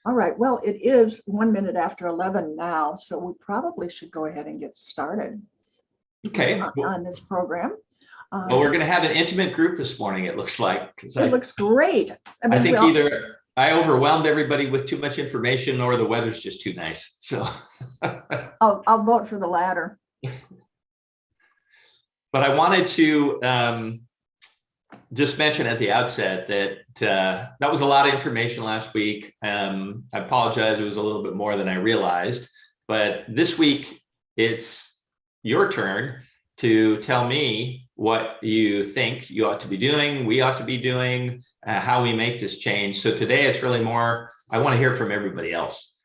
All right, well, it is 1 minute after 11 now, so we probably should go ahead and get started Okay. on this program. Well, we're going to have an intimate group this morning, it looks like. It looks great. I think either I overwhelmed everybody with too much information or the weather's just too nice. So I'll vote for the latter. But I wanted to just mention at the outset that that was a lot of information last week. I apologize, it was a little bit more than I realized. But this week, it's your turn to tell me what you think you ought to be doing, we ought to be doing, how we make this change. So today it's really more, I want to hear from everybody else.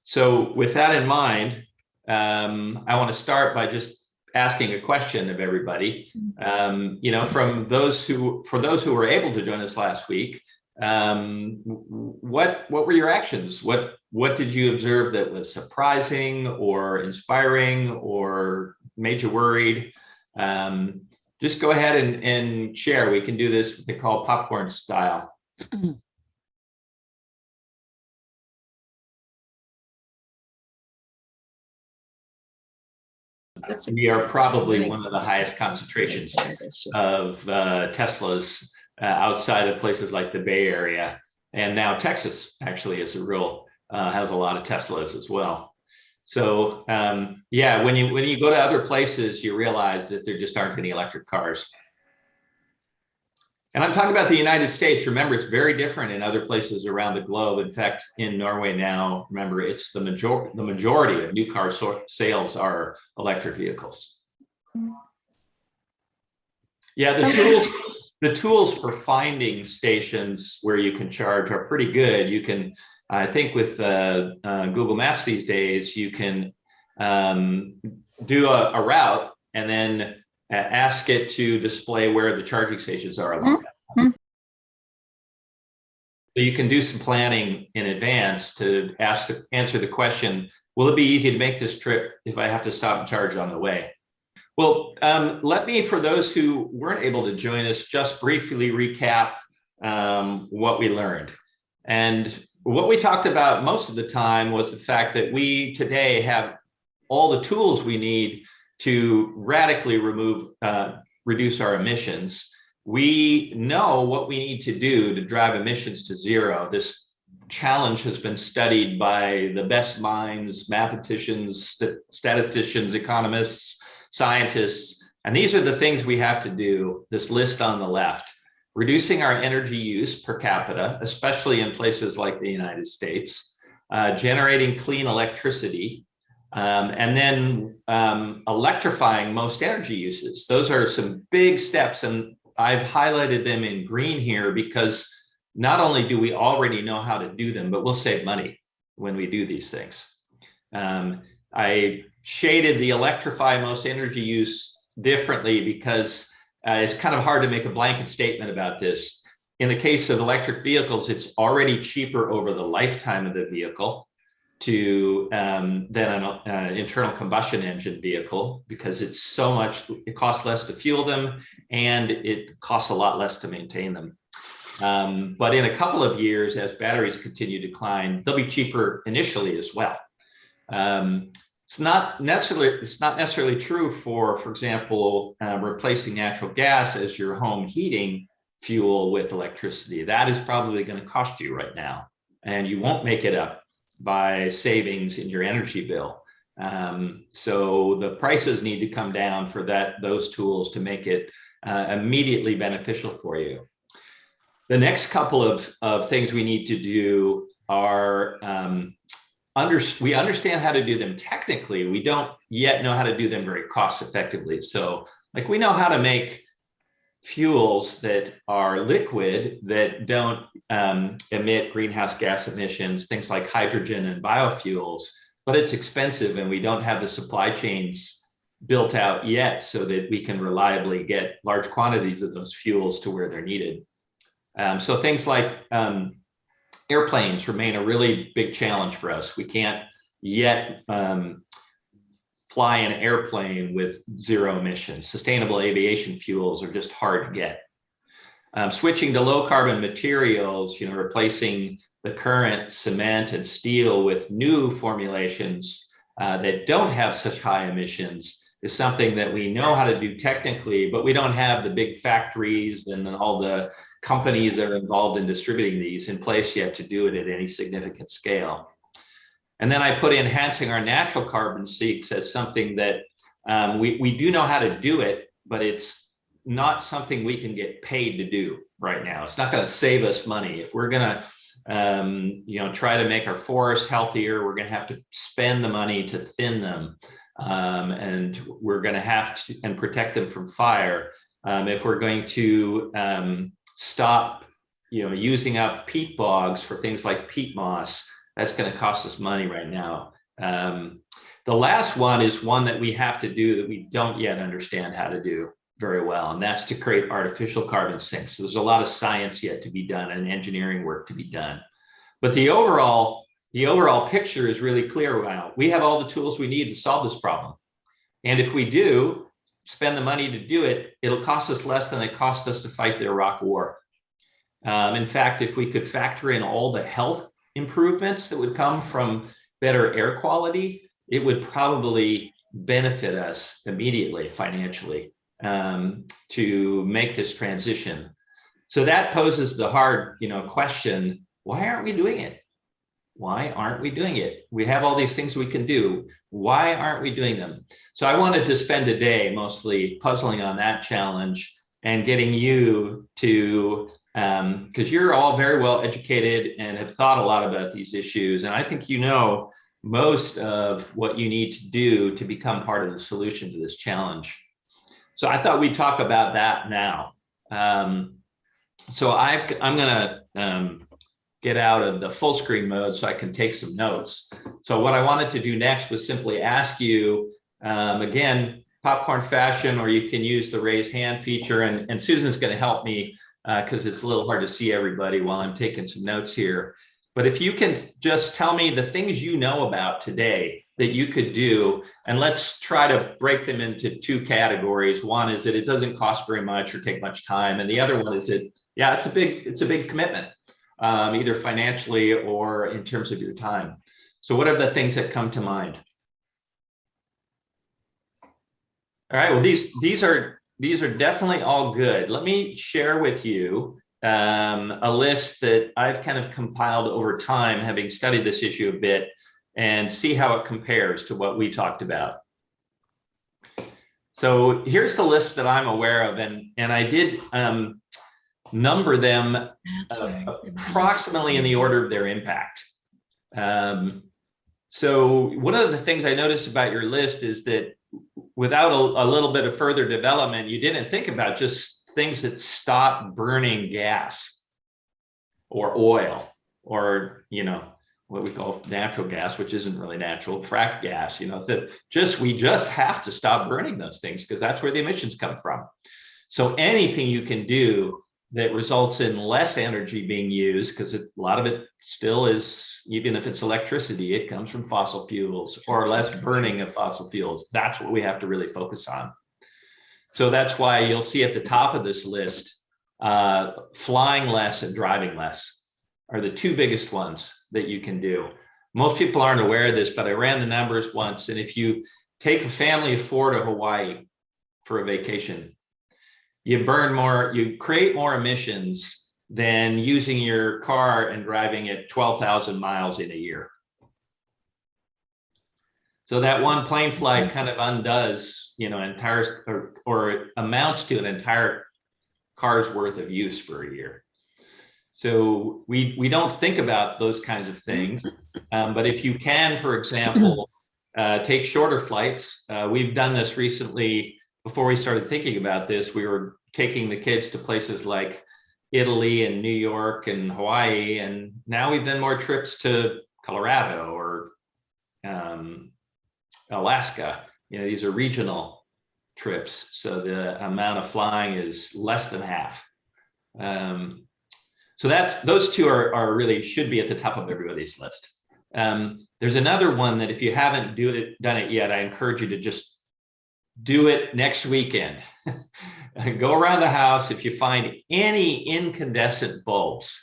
So with that in mind, I want to start by just asking a question of everybody. You know, for those who were able to join us last week, what were your actions? What did you observe that was surprising or inspiring or made you worried? Just go ahead and share. We can do this what they call popcorn style. We are probably one of the highest concentrations of Teslas outside of places like the Bay Area, and now Texas actually is has a lot of Teslas as well. So yeah, when you go to other places, you realize that there just aren't any electric cars. And I'm talking about the United States. Remember, it's very different in other places around the globe. In fact, in Norway now, remember, it's the majority of new car sales are electric vehicles. Yeah, the tools for finding stations where you can charge are pretty good. You can, I think with Google Maps these days, you can do a route and then ask it to display where the charging stations are along that. So you can do some planning in advance to answer the question, will it be easy to make this trip if I have to stop and charge on the way? Well, let me, for those who weren't able to join us, just briefly recap what we learned. And what we talked about most of the time was the fact that we today have all the tools we need to radically reduce our emissions. We know what we need to do to drive emissions to zero. This challenge has been studied by the best minds, mathematicians, statisticians, economists, scientists, and these are the things we have to do, this list on the left. Reducing our energy use per capita, especially in places like the United States, generating clean electricity, and then electrifying most energy uses. Those are some big steps, and I've highlighted them in green here because not only do we already know how to do them, but we'll save money when we do these things. I shaded the electrify most energy use differently because it's kind of hard to make a blanket statement about this. In the case of electric vehicles, it's already cheaper over the lifetime of the vehicle than an internal combustion engine vehicle, because it's so much, it costs less to fuel them and it costs a lot less to maintain them. But in a couple of years, as batteries continue to decline, they'll be cheaper initially as well. It's not necessarily true for example, replacing natural gas as your home heating fuel with electricity. That is probably going to cost you right now, and you won't make it up by savings in your energy bill. So the prices need to come down for those tools to make it immediately beneficial for you. The next couple of things we need to do are we understand how to do them technically. We don't yet know how to do them very cost effectively. So like we know how to make fuels that are liquid that don't emit greenhouse gas emissions, things like hydrogen and biofuels, but it's expensive and we don't have the supply chains built out yet so that we can reliably get large quantities of those fuels to where they're needed. So things like airplanes remain a really big challenge for us. We can't yet fly an airplane with zero emissions. Sustainable aviation fuels are just hard to get. Switching to low carbon materials, replacing the current cement and steel with new formulations that don't have such high emissions is something that we know how to do technically, but we don't have the big factories and all the companies that are involved in distributing these in place yet to do it at any significant scale. And then I put enhancing our natural carbon sinks as something that we do know how to do it, but it's not something we can get paid to do right now. It's not going to save us money. If we're going to try to make our forests healthier, we're going to have to spend the money to thin them. And we're going to have to and protect them from fire. If we're going to stop, using up peat bogs for things like peat moss, that's going to cost us money right now. The last one is one that we have to do that we don't yet understand how to do very well, and that's to create artificial carbon sinks. So there's a lot of science yet to be done and engineering work to be done. But the overall picture is really clear now. We have all the tools we need to solve this problem. And if we do spend the money to do it, it'll cost us less than it cost us to fight the Iraq War. In fact, if we could factor in all the health improvements that would come from better air quality, it would probably benefit us immediately financially to make this transition. So that poses the hard, question, why aren't we doing it? Why aren't we doing it? We have all these things we can do. Why aren't we doing them? So I wanted to spend a day mostly puzzling on that challenge and getting you to, because you're all very well educated and have thought a lot about these issues. And I think most of what you need to do to become part of the solution to this challenge. So I thought we'd talk about that now. So I'm going to get out of the full screen mode so I can take some notes. So what I wanted to do next was simply ask you, again, popcorn fashion, or you can use the raise hand feature. And Susan's going to help me because it's a little hard to see everybody while I'm taking some notes here. But if you can just tell me the things you know about today that you could do, and let's try to break them into two categories. One is that it doesn't cost very much or take much time. And the other one is that, yeah, it's a big commitment, either financially or in terms of your time. So what are the things that come to mind? All right, well, these are definitely all good. Let me share with you a list that I've kind of compiled over time, having studied this issue a bit, and see how it compares to what we talked about. So here's the list that I'm aware of, and I did number them approximately in the order of their impact. So one of the things I noticed about your list is that without a little bit of further development, you didn't think about just things that stop burning gas or oil or, what we call natural gas, which isn't really natural, fracked gas, that we just have to stop burning those things because that's where the emissions come from. So anything you can do that results in less energy being used, because a lot of it still is, even if it's electricity, it comes from fossil fuels, or less burning of fossil fuels. That's what we have to really focus on. So that's why you'll see at the top of this list, flying less and driving less are the two biggest ones that you can do. Most people aren't aware of this, but I ran the numbers once. And if you take a family of 4 to Hawaii for a vacation, you create more emissions than using your car and driving at 12,000 miles in a year. So that one plane flight kind of undoes, entire or amounts to an entire car's worth of use for a year. So we don't think about those kinds of things. But if you can, for example, take shorter flights, we've done this recently. Before we started thinking about this, we were taking the kids to places like Italy and New York and Hawaii. And now we've done more trips to Colorado or Alaska. These are regional trips. So the amount of flying is less than half. So those two are really should be at the top of everybody's list. There's another one that if you haven't done it yet, I encourage you to just do it next weekend. Go around the house. If you find any incandescent bulbs,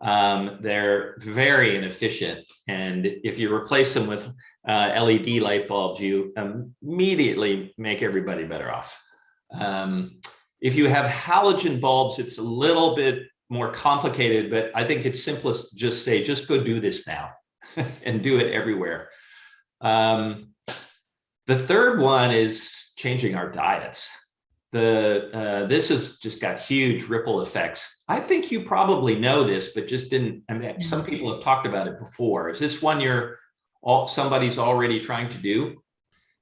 they're very inefficient. And if you replace them with LED light bulbs, you immediately make everybody better off. If you have halogen bulbs, it's a little bit more complicated, but I think it's simplest to just say, just go do this now and do it everywhere. The third one is changing our diets. This has just got huge ripple effects. I think you probably know this, but just didn't. I mean, some people have talked about it before. Is this one somebody's already trying to do?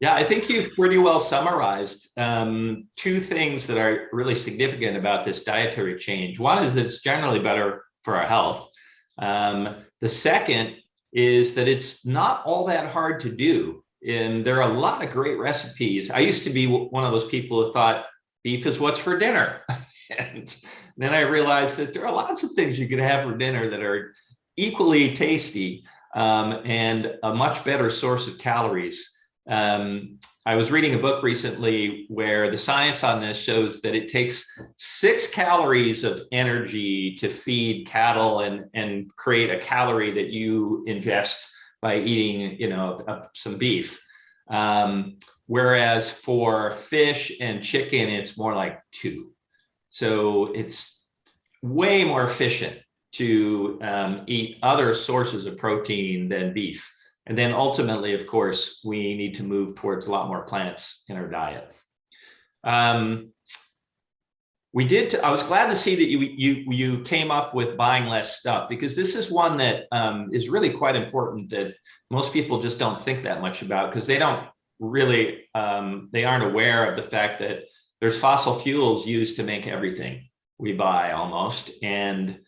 Yeah, I think you've pretty well summarized two things that are really significant about this dietary change. One is that it's generally better for our health. The second is that it's not all that hard to do. And there are a lot of great recipes. I used to be one of those people who thought beef is what's for dinner. And then I realized that there are lots of things you could have for dinner that are equally tasty and a much better source of calories. I was reading a book recently where the science on this shows that it takes 6 calories of energy to feed cattle and create a calorie that you ingest by eating, some beef. Whereas for fish and chicken, it's more like 2. So it's way more efficient to eat other sources of protein than beef. And then ultimately, of course, we need to move towards a lot more plants in our diet. I was glad to see that you came up with buying less stuff, because this is one that is really quite important that most people just don't think that much about, because they don't really, they aren't aware of the fact that there's fossil fuels used to make everything we buy almost. And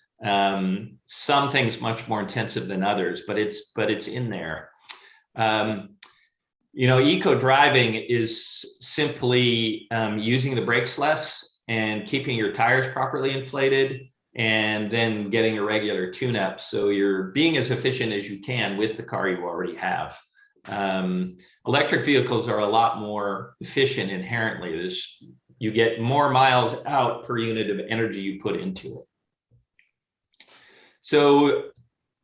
some things much more intensive than others, but it's in there. Eco driving is simply using the brakes less and keeping your tires properly inflated, and then getting a regular tune-up. So you're being as efficient as you can with the car you already have. Electric vehicles are a lot more efficient inherently. You get more miles out per unit of energy you put into it. So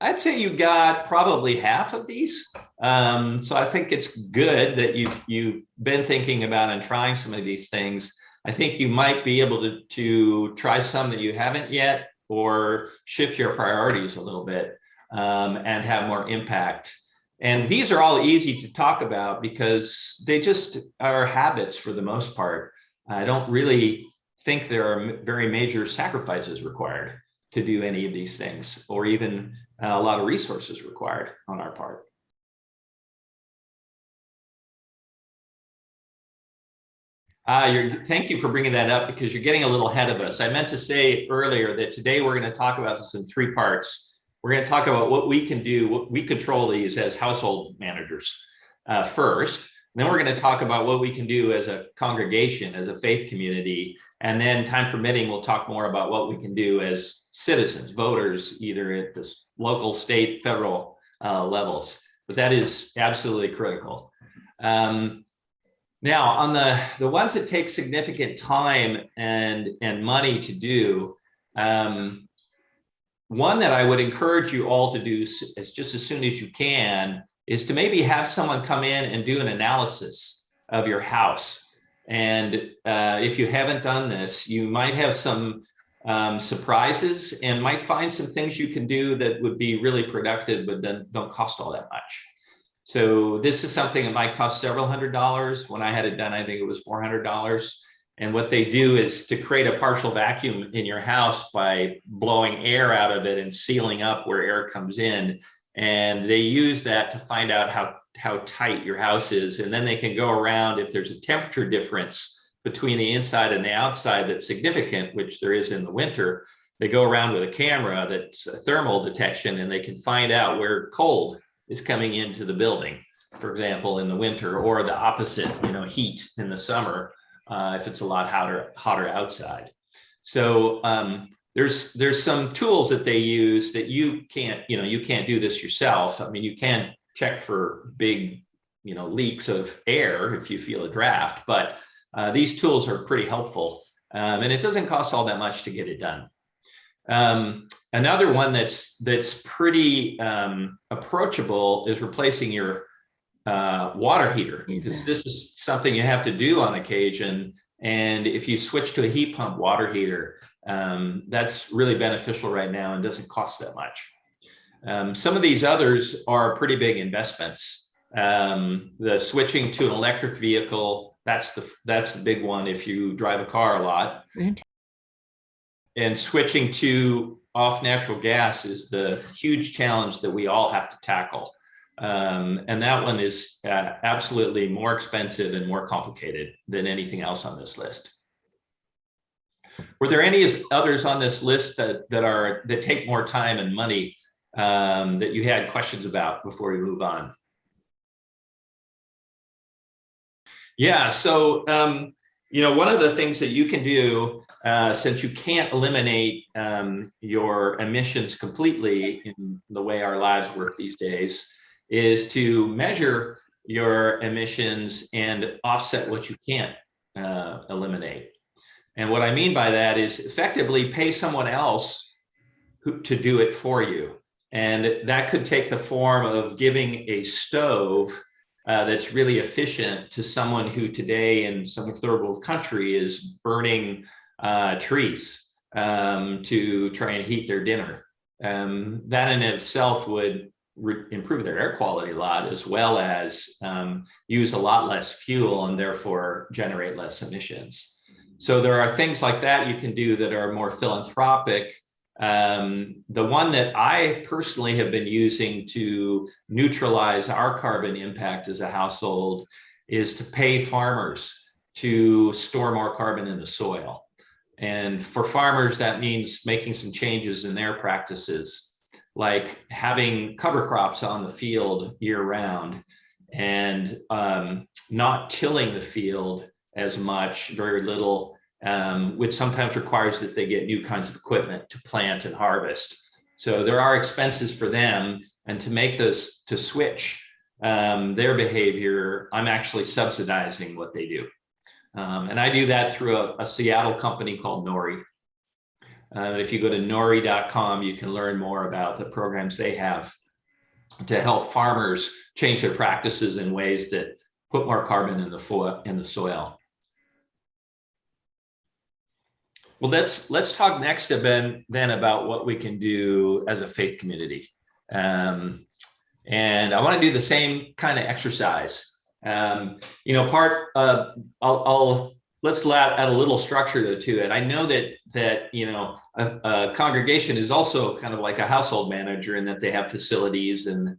I'd say you got probably half of these. So I think it's good that you've been thinking about and trying some of these things. I think you might be able to try some that you haven't yet, or shift your priorities a little bit and have more impact. And these are all easy to talk about because they just are habits for the most part. I don't really think there are very major sacrifices required to do any of these things, or even a lot of resources required on our part. Thank you for bringing that up, because you're getting a little ahead of us. I meant to say earlier that today we're going to talk about this in 3 parts. We're going to talk about what we can do, what we control these as household managers first. Then we're going to talk about what we can do as a congregation, as a faith community. And then, time permitting, we'll talk more about what we can do as citizens, voters, either at the local, state, federal levels. But that is absolutely critical. Now, on the ones that take significant time and money to do, one that I would encourage you all to do just as soon as you can is to maybe have someone come in and do an analysis of your house. And if you haven't done this, you might have some surprises and might find some things you can do that would be really productive, but then don't cost all that much. So this is something that might cost several $100s. When I had it done, I think it was $400. And what they do is to create a partial vacuum in your house by blowing air out of it and sealing up where air comes in. And they use that to find out how tight your house is. And then they can go around, if there's a temperature difference between the inside and the outside that's significant, which there is in the winter, they go around with a camera that's a thermal detection, and they can find out where cold is coming into the building, for example, in the winter, or the opposite, heat in the summer, if it's a lot hotter outside. So there's some tools that they use that you can't do this yourself. I mean, you can check for big leaks of air if you feel a draft, but these tools are pretty helpful. And it doesn't cost all that much to get it done. Another one that's pretty approachable is replacing your water heater, because this is something you have to do on occasion. And if you switch to a heat pump water heater, that's really beneficial right now and doesn't cost that much. Some of these others are pretty big investments. The switching to an electric vehicle, that's the big one if you drive a car a lot. And switching to off natural gas is the huge challenge that we all have to tackle. And that one is absolutely more expensive and more complicated than anything else on this list. Were there any others on this list that take more time and money that you had questions about before we move on? Yeah, so one of the things that you can do, since you can't eliminate your emissions completely in the way our lives work these days, is to measure your emissions and offset what you can't eliminate. And what I mean by that is effectively pay someone else to do it for you. And that could take the form of giving a stove that's really efficient to someone who today in some third world country is burning trees to try and heat their dinner. That in itself would improve their air quality a lot, as well as use a lot less fuel and therefore generate less emissions. So there are things like that you can do that are more philanthropic. The one that I personally have been using to neutralize our carbon impact as a household is to pay farmers to store more carbon in the soil. And for farmers, that means making some changes in their practices, like having cover crops on the field year round and not tilling the field as much, very little, which sometimes requires that they get new kinds of equipment to plant and harvest. So there are expenses for them, and to make this, to switch their behavior, I'm actually subsidizing what they do. And I do that through a Seattle company called Nori. If you go to nori.com, you can learn more about the programs they have to help farmers change their practices in ways that put more carbon in the soil. Well, let's talk next then about what we can do as a faith community. And I want to do the same kind of exercise. Let's add a little structure though to it. I know that a congregation is also kind of like a household manager in that they have facilities and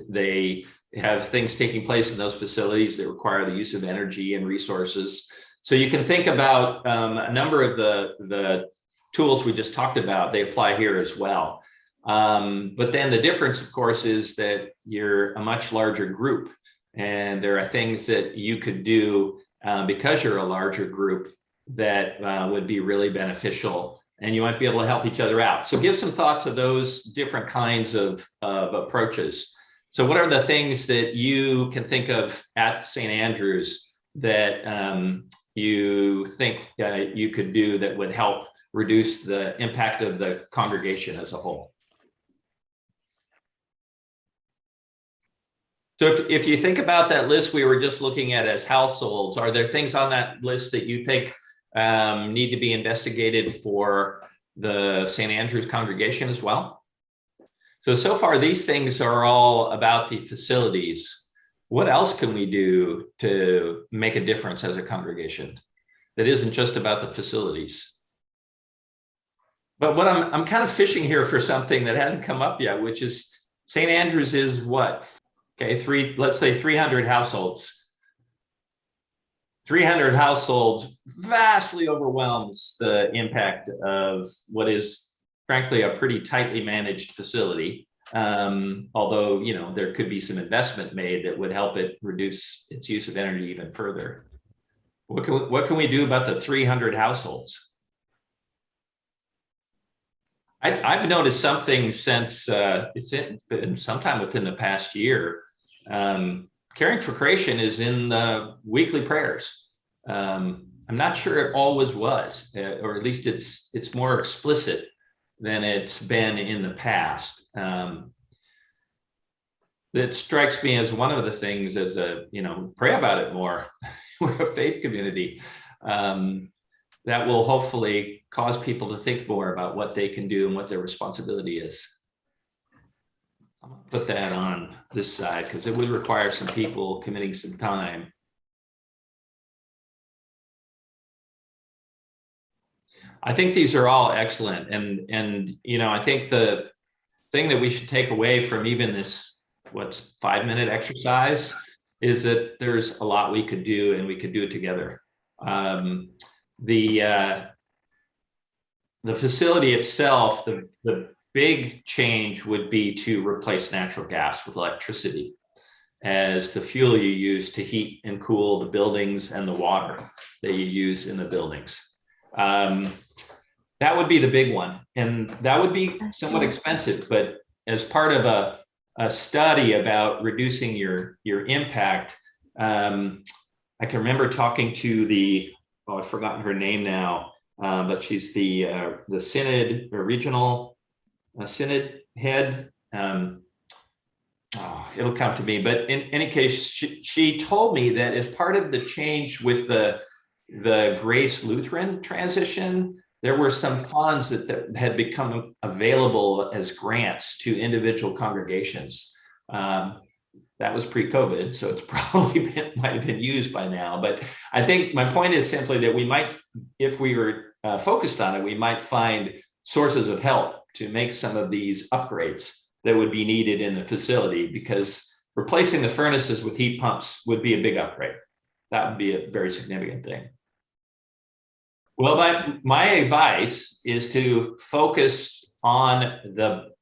they have things taking place in those facilities that require the use of energy and resources. So you can think about a number of the tools we just talked about, they apply here as well. But then the difference, of course, is that you're a much larger group, and there are things that you could do because you're a larger group that would be really beneficial, and you might be able to help each other out. So give some thought to those different kinds of approaches. So what are the things that you can think of at St. Andrews that you think you could do that would help reduce the impact of the congregation as a whole? So if you think about that list we were just looking at as households, are there things on that list that you think need to be investigated for the St. Andrews congregation as well? So far, these things are all about the facilities. What else can we do to make a difference as a congregation that isn't just about the facilities? But what I'm kind of fishing here for something that hasn't come up yet, which is St. Andrews is what? Okay, let's say 300 households. 300 households vastly overwhelms the impact of what is, frankly, a pretty tightly managed facility. Although, there could be some investment made that would help it reduce its use of energy even further. What can we do about the 300 households? I've noticed something since it's been sometime within the past year. caring for creation is in the weekly prayers. I'm not sure it always was, or at least it's more explicit than it's been in the past. That strikes me as one of the things as pray about it more. We're a faith community. That will hopefully cause people to think more about what they can do and what their responsibility is. I'll put that on this side because it would require some people committing some time. I think these are all excellent. And I think the thing that we should take away from even this, 5-minute exercise is that there's a lot we could do and we could do it together. The facility itself, the big change would be to replace natural gas with electricity as the fuel you use to heat and cool the buildings and the water that you use in the buildings. That would be the big one. And that would be somewhat expensive, but as part of a study about reducing your impact, I can remember talking to I've forgotten her name now, but she's the synod or regional synod head. It'll come to me, but in any case, she told me that as part of the change with the Grace Lutheran transition, there were some funds that had become available as grants to individual congregations. That was pre-COVID, so it's probably might have been used by now. But I think my point is simply that we might, if we were focused on it, we might find sources of help to make some of these upgrades that would be needed in the facility, because replacing the furnaces with heat pumps would be a big upgrade. That would be a very significant thing. Well, my advice is to focus on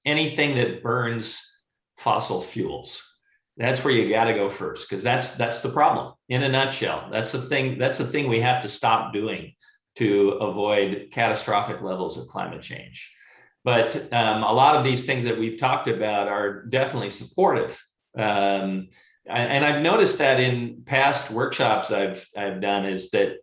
anything that burns fossil fuels. That's where you got to go first, because that's the problem in a nutshell. That's the thing we have to stop doing to avoid catastrophic levels of climate change. But a lot of these things that we've talked about are definitely supportive. And I've noticed that in past workshops I've done is that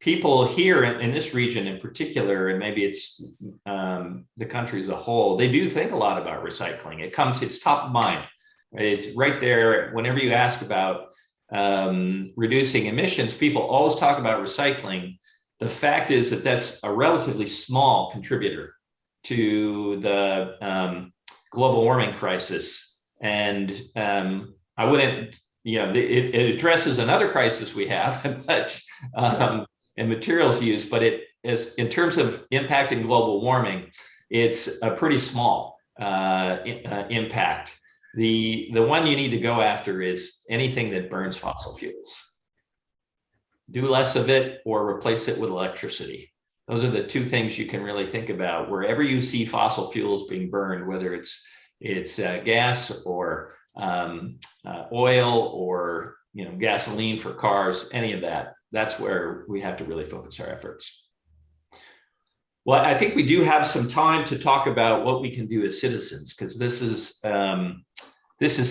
people here in this region in particular, and maybe it's the country as a whole, they do think a lot about recycling. It's top of mind. It's right there. Whenever you ask about reducing emissions, people always talk about recycling. The fact is that that's a relatively small contributor to the global warming crisis. And I wouldn't, it addresses another crisis we have, but and materials use, but it is, in terms of impacting global warming, it's a pretty small impact. The one you need to go after is anything that burns fossil fuels. Do less of it or replace it with electricity. Those are the two things you can really think about. Wherever you see fossil fuels being burned, whether it's gas or oil or gasoline for cars, any of that, that's where we have to really focus our efforts. Well, I think we do have some time to talk about what we can do as citizens, because this is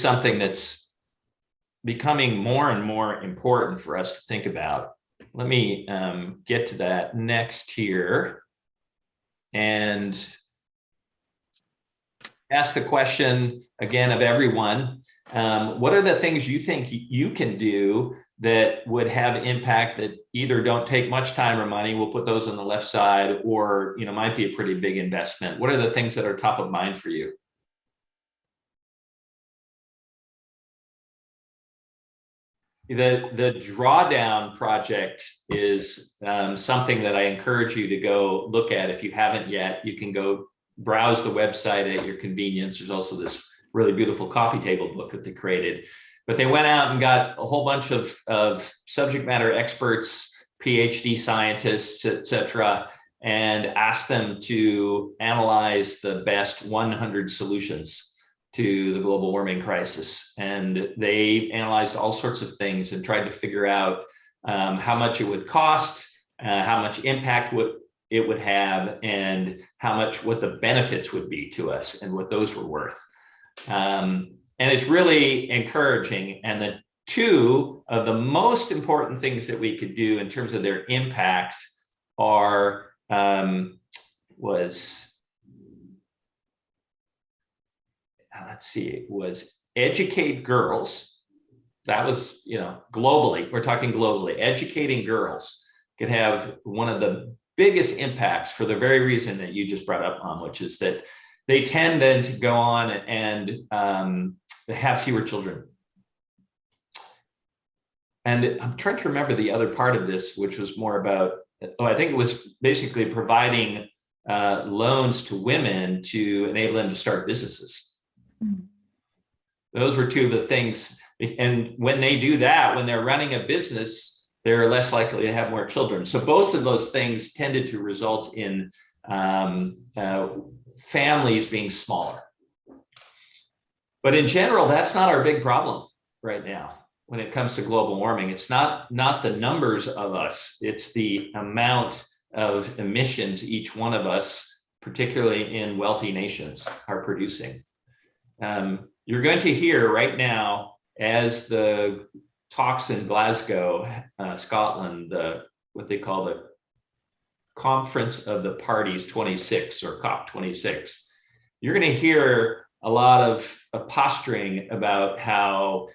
something that's becoming more and more important for us to think about. Let me get to that next here and ask the question again of everyone. What are the things you think you can do that would have impact that either don't take much time or money? We'll put those on the left side, or might be a pretty big investment. What are the things that are top of mind for you? The drawdown project is something that I encourage you to go look at. If you haven't yet, you can go browse the website at your convenience. There's also this really beautiful coffee table book that they created. But they went out and got a whole bunch of subject matter experts, PhD scientists, et cetera, and asked them to analyze the best 100 solutions to the global warming crisis. And they analyzed all sorts of things and tried to figure out how much it would cost, how much impact it would have, and what the benefits would be to us and what those were worth. And it's really encouraging. And the two of the most important things that we could do in terms of their impact are was educate girls. That was, globally, we're talking globally, educating girls could have one of the biggest impacts for the very reason that you just brought up, Mom, which is that they tend then to go on and have fewer children. And I'm trying to remember the other part of this, which was more about, I think it was basically providing loans to women to enable them to start businesses. Mm-hmm. Those were two of the things. And when they do that, when they're running a business, they're less likely to have more children. So both of those things tended to result in families being smaller. But in general, that's not our big problem right now. When it comes to global warming, it's not the numbers of us, it's the amount of emissions each one of us, particularly in wealthy nations, are producing. You're going to hear right now, as the talks in Glasgow, Scotland, what they call the Conference of the Parties 26 or COP26, you're going to hear a lot of posturing about how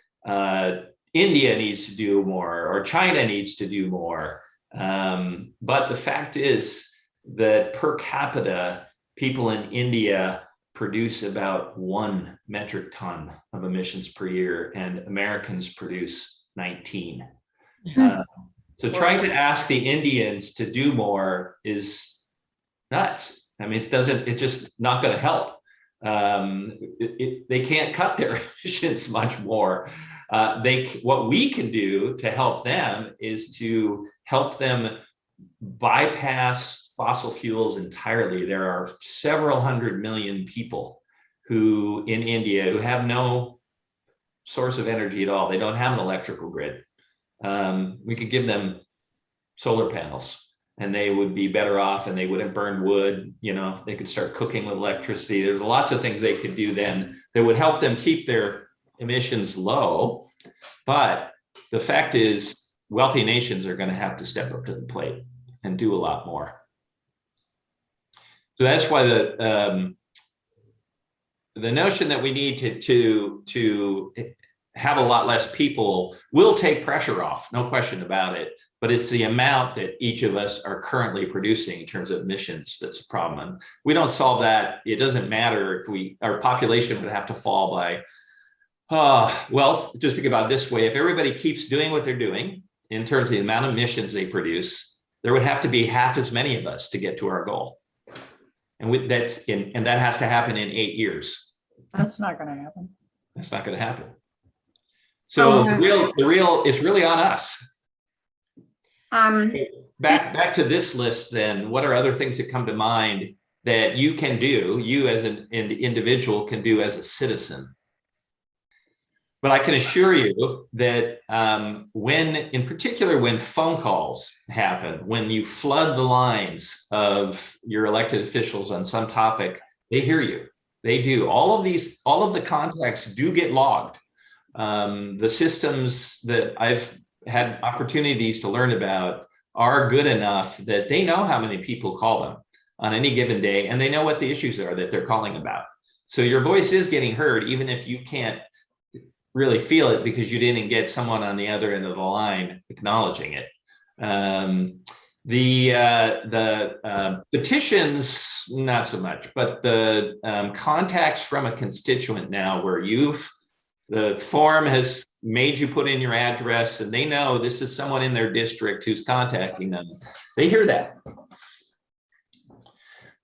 India needs to do more or China needs to do more. But the fact is that per capita, people in India produce about 1 metric ton of emissions per year, and Americans produce 19. So trying to ask the Indians to do more is nuts. I mean, it's just not going to help. They can't cut their emissions much more. What we can do to help them is to help them bypass fossil fuels entirely. There are several hundred million people in India who have no source of energy at all. They don't have an electrical grid. We could give them solar panels and they would be better off, and they wouldn't burn wood. They could start cooking with electricity. There's lots of things they could do then that would help them keep their emissions low. But the fact is, wealthy nations are going to have to step up to the plate and do a lot more. So that's why the notion that we need to have a lot less people will take pressure off, no question about it. But it's the amount that each of us are currently producing in terms of emissions that's a problem. And we don't solve that. It doesn't matter if our population would have to fall by, well, just think about it this way. If everybody keeps doing what they're doing in terms of the amount of emissions they produce, there would have to be half as many of us to get to our goal. And that has to happen in 8 years. That's not going to happen. That's not going to happen. So it's really on us. Back to this list then, what are other things that come to mind that you can do, you as an individual can do as a citizen? But I can assure you that in particular, when phone calls happen, when you flood the lines of your elected officials on some topic, they hear you. They do. All of the contacts do get logged. The systems that I've had opportunities to learn about are good enough that they know how many people call them on any given day, and they know what the issues are that they're calling about. So your voice is getting heard, even if you can't really feel it because you didn't get someone on the other end of the line acknowledging it. The petitions, not so much, but the contacts from a constituent now where the form has made you put in your address and they know this is someone in their district who's contacting them. They hear that.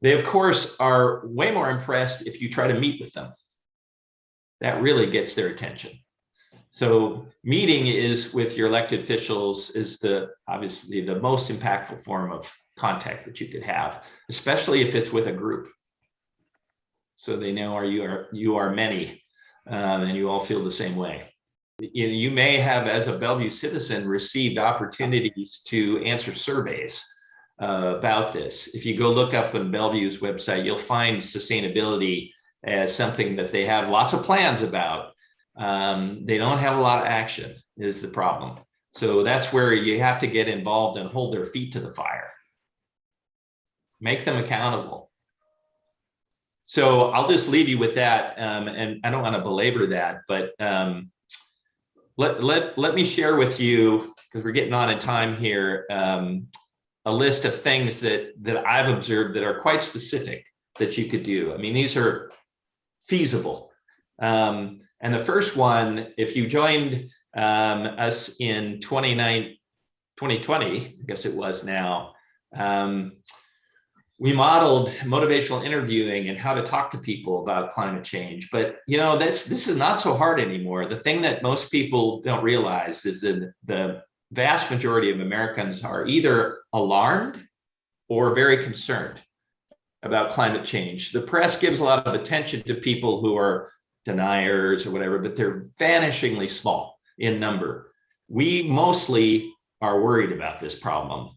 They, of course, are way more impressed if you try to meet with them. That really gets their attention. So meeting with your elected officials is obviously the most impactful form of contact that you could have, especially if it's with a group. So they know you are many. And you all feel the same way. You may have, as a Bellevue citizen, received opportunities to answer surveys about this. If you go look up on Bellevue's website, you'll find sustainability as something that they have lots of plans about. They don't have a lot of action. is the problem. So that's where you have to get involved and hold their feet to the fire. Make them accountable. So I'll just leave you with that, and I don't want to belabor that, but let me share with you, because we're getting on in time here, a list of things that I've observed that are quite specific that you could do. I mean, these are feasible. And the first one, if you joined us in 2020, I guess it was now, we modeled motivational interviewing and how to talk to people about climate change. But this is not so hard anymore. The thing that most people don't realize is that the vast majority of Americans are either alarmed or very concerned about climate change. The press gives a lot of attention to people who are deniers or whatever, but they're vanishingly small in number. We mostly are worried about this problem.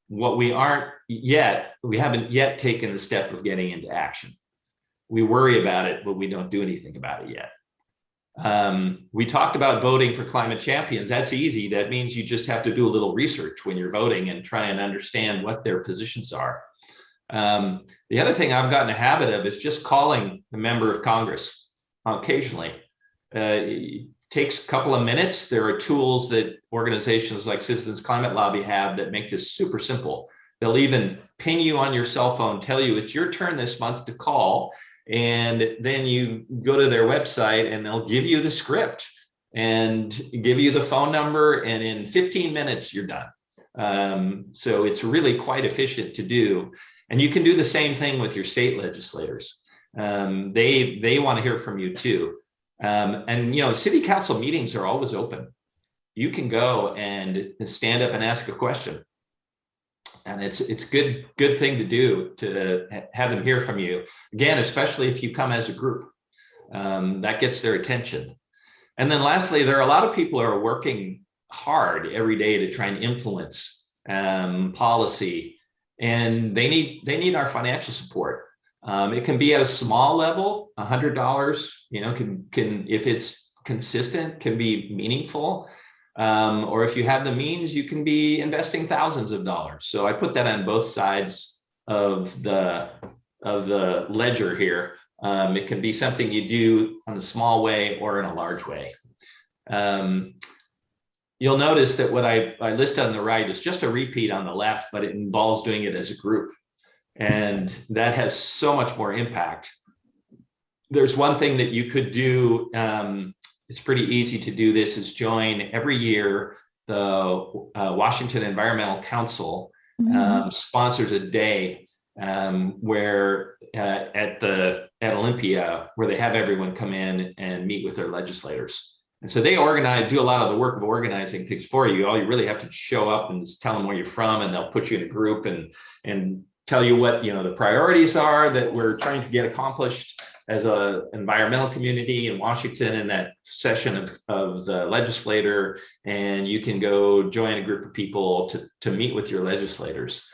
What we haven't yet taken the step of getting into action. We worry about it, but we don't do anything about it yet. We talked about voting for climate champions. That's easy. That means you just have to do a little research when you're voting and try and understand what their positions are. The other thing I've gotten a habit of is just calling a member of Congress occasionally. It takes a couple of minutes. There are tools that organizations like Citizens Climate Lobby have that make this super simple. They'll even ping you on your cell phone, tell you it's your turn this month to call. And then you go to their website and they'll give you the script and give you the phone number. And in 15 minutes, you're done. So it's really quite efficient to do. And you can do the same thing with your state legislators. They want to hear from you too. And city council meetings are always open. You can go and stand up and ask a question. And it's good thing to do, to have them hear from you. Again, especially if you come as a group, that gets their attention. And then lastly, there are a lot of people who are working hard every day to try and influence policy, and they need our financial support. It can be at a small level, $100, can if it's consistent, can be meaningful. Or if you have the means, you can be investing thousands of dollars. So I put that on both sides of the ledger here. It can be something you do in a small way or in a large way. You'll notice that what I list on the right is just a repeat on the left, but it involves doing it as a group. And that has so much more impact. There's one thing that you could do. It's pretty easy to do this, is join every year. The Washington Environmental Council sponsors a day where at Olympia, where they have everyone come in and meet with their legislators. And so they do a lot of the work of organizing things for you. All you really have to show up and just tell them where you're from, and they'll put you in a group and tell you what the priorities are that we're trying to get accomplished as an environmental community in Washington in that session of the legislator. And you can go join a group of people to meet with your legislators.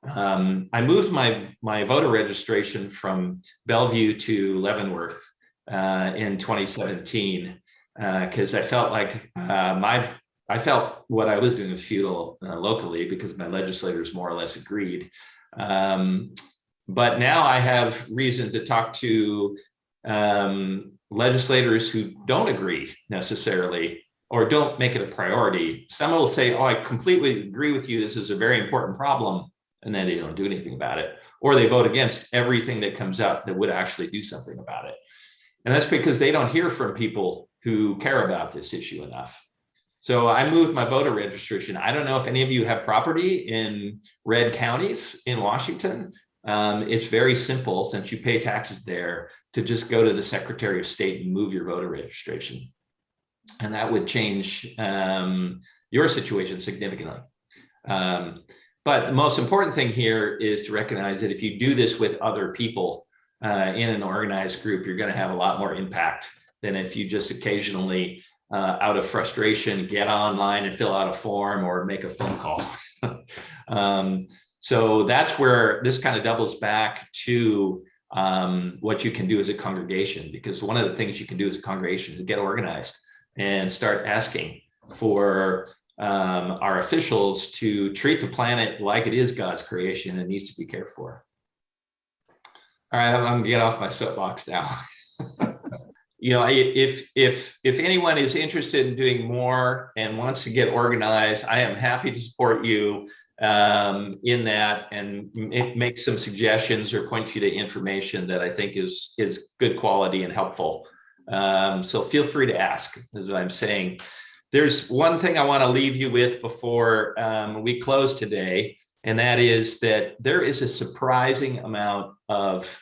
I moved my voter registration from Bellevue to Leavenworth in 2017 because I felt like I felt what I was doing was futile locally, because my legislators more or less agreed. But now I have reason to talk to legislators who don't agree necessarily, or don't make it a priority. Some will say, oh, I completely agree with you, this is a very important problem, and then they don't do anything about it. Or they vote against everything that comes up that would actually do something about it. And that's because they don't hear from people who care about this issue enough. So I moved my voter registration. I don't know if any of you have property in red counties in Washington. It's very simple, since you pay taxes there, to just go to the Secretary of State and move your voter registration. And that would change your situation significantly. But the most important thing here is to recognize that if you do this with other people in an organized group, you're going to have a lot more impact than if you just occasionally, out of frustration, get online and fill out a form or make a phone call. So that's where this kind of doubles back to what you can do as a congregation, because one of the things you can do as a congregation is get organized and start asking, for our officials to treat the planet like it is God's creation and needs to be cared for. All right, I'm going to get off my soapbox now. You know, if anyone is interested in doing more and wants to get organized, I am happy to support you in that and make some suggestions or point you to information that I think is good quality and helpful. So feel free to ask, is what I'm saying. There's one thing I want to leave you with before we close today, and that is that there is a surprising amount of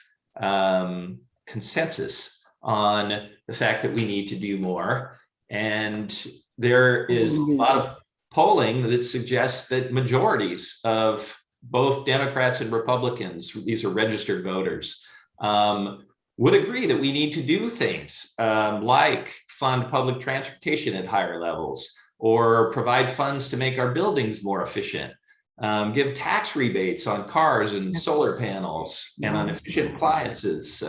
consensus on the fact that we need to do more. And there is a lot of polling that suggests that majorities of both Democrats and Republicans, these are registered voters, would agree that we need to do things like fund public transportation at higher levels, or provide funds to make our buildings more efficient, give tax rebates on cars and solar panels and on efficient appliances.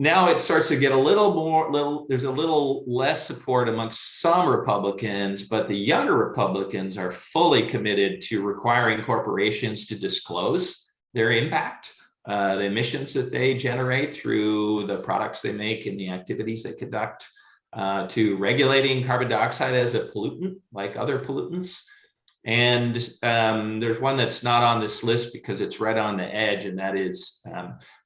Now it starts to get there's a little less support amongst some Republicans, but the younger Republicans are fully committed to requiring corporations to disclose their impact, the emissions that they generate through the products they make and the activities they conduct, to regulating carbon dioxide as a pollutant like other pollutants. And there's one that's not on this list because it's right on the edge, and that is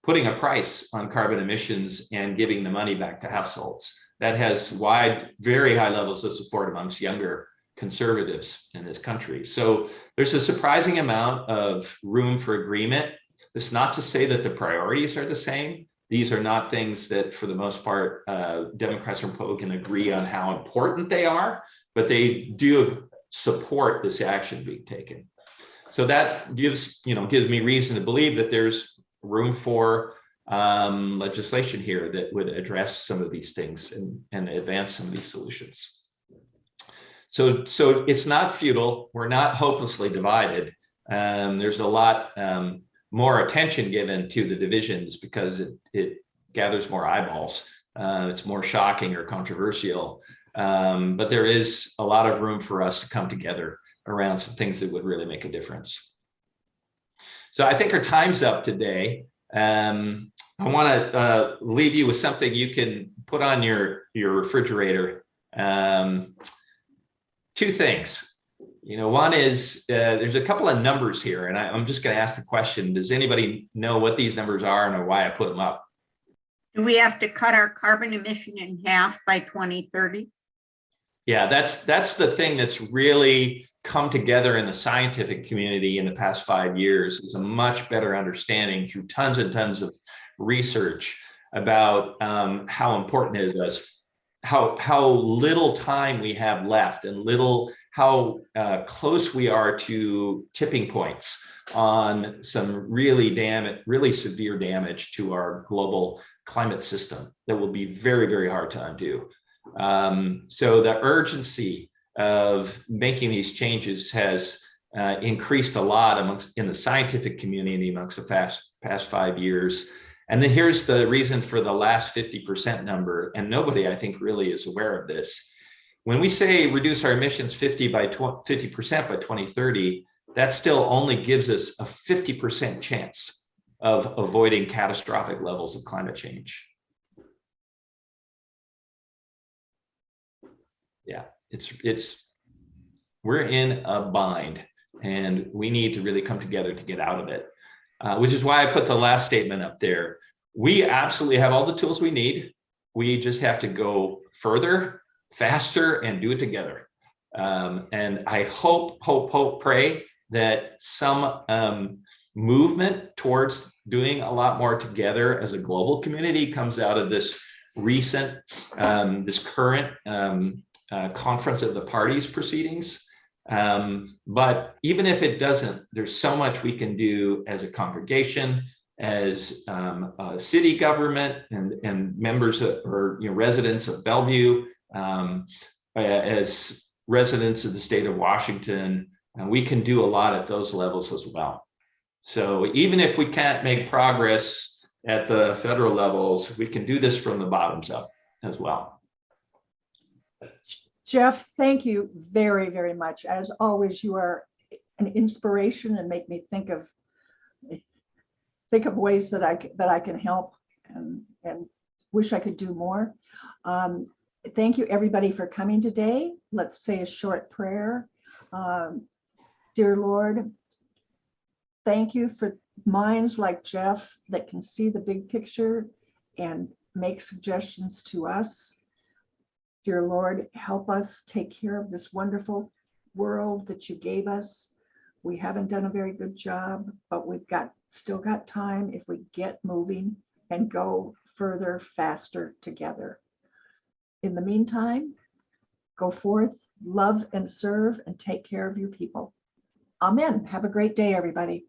putting a price on carbon emissions and giving the money back to households. That has very high levels of support amongst younger conservatives in this country. So there's a surprising amount of room for agreement. It's not to say that the priorities are the same. These are not things that, for the most part, Democrats and Republicans agree on how important they are, but they do support this action being taken. So that gives me reason to believe that there's room for legislation here that would address some of these things and advance some of these solutions. So it's not futile. We're not hopelessly divided. There's a lot more attention given to the divisions because it gathers more eyeballs. It's more shocking or controversial. But there is a lot of room for us to come together around some things that would really make a difference. So I think our time's up today. I want to leave you with something you can put on your refrigerator. Two things. One is there's a couple of numbers here, and I'm just going to ask the question: does anybody know what these numbers are and why I put them up? Do we have to cut our carbon emission in half by 2030? Yeah, that's the thing that's really come together in the scientific community in the past 5 years, is a much better understanding through tons and tons of research about how important it is, how little time we have left, and how close we are to tipping points on some really severe damage to our global climate system that will be very, very hard to undo. So the urgency of making these changes has increased a lot in the scientific community amongst the past 5 years. And then here's the reason for the last 50% number, and nobody, I think, really is aware of this. When we say reduce our emissions 50% by 2030, that still only gives us a 50% chance of avoiding catastrophic levels of climate change. Yeah, we're in a bind, and we need to really come together to get out of it, which is why I put the last statement up there. We absolutely have all the tools we need. We just have to go further, faster, and do it together. And I pray that some movement towards doing a lot more together as a global community comes out of this current conference of the parties proceedings. But even if it doesn't, there's so much we can do as a congregation, as a city government, and members or residents of Bellevue, as residents of the state of Washington, and we can do a lot at those levels as well. So even if we can't make progress at the federal levels, we can do this from the bottoms up as well. Jeff, thank you very, very much. As always, you are an inspiration and make me think of ways that I can help and wish I could do more. Thank you everybody for coming today. Let's say a short prayer. Dear Lord, thank you for minds like Jeff that can see the big picture and make suggestions to us. Dear Lord, help us take care of this wonderful world that you gave us. We haven't done a very good job, but we've still got time if we get moving and go further, faster together. In the meantime, go forth, love and serve, and take care of your people. Amen. Have a great day, everybody.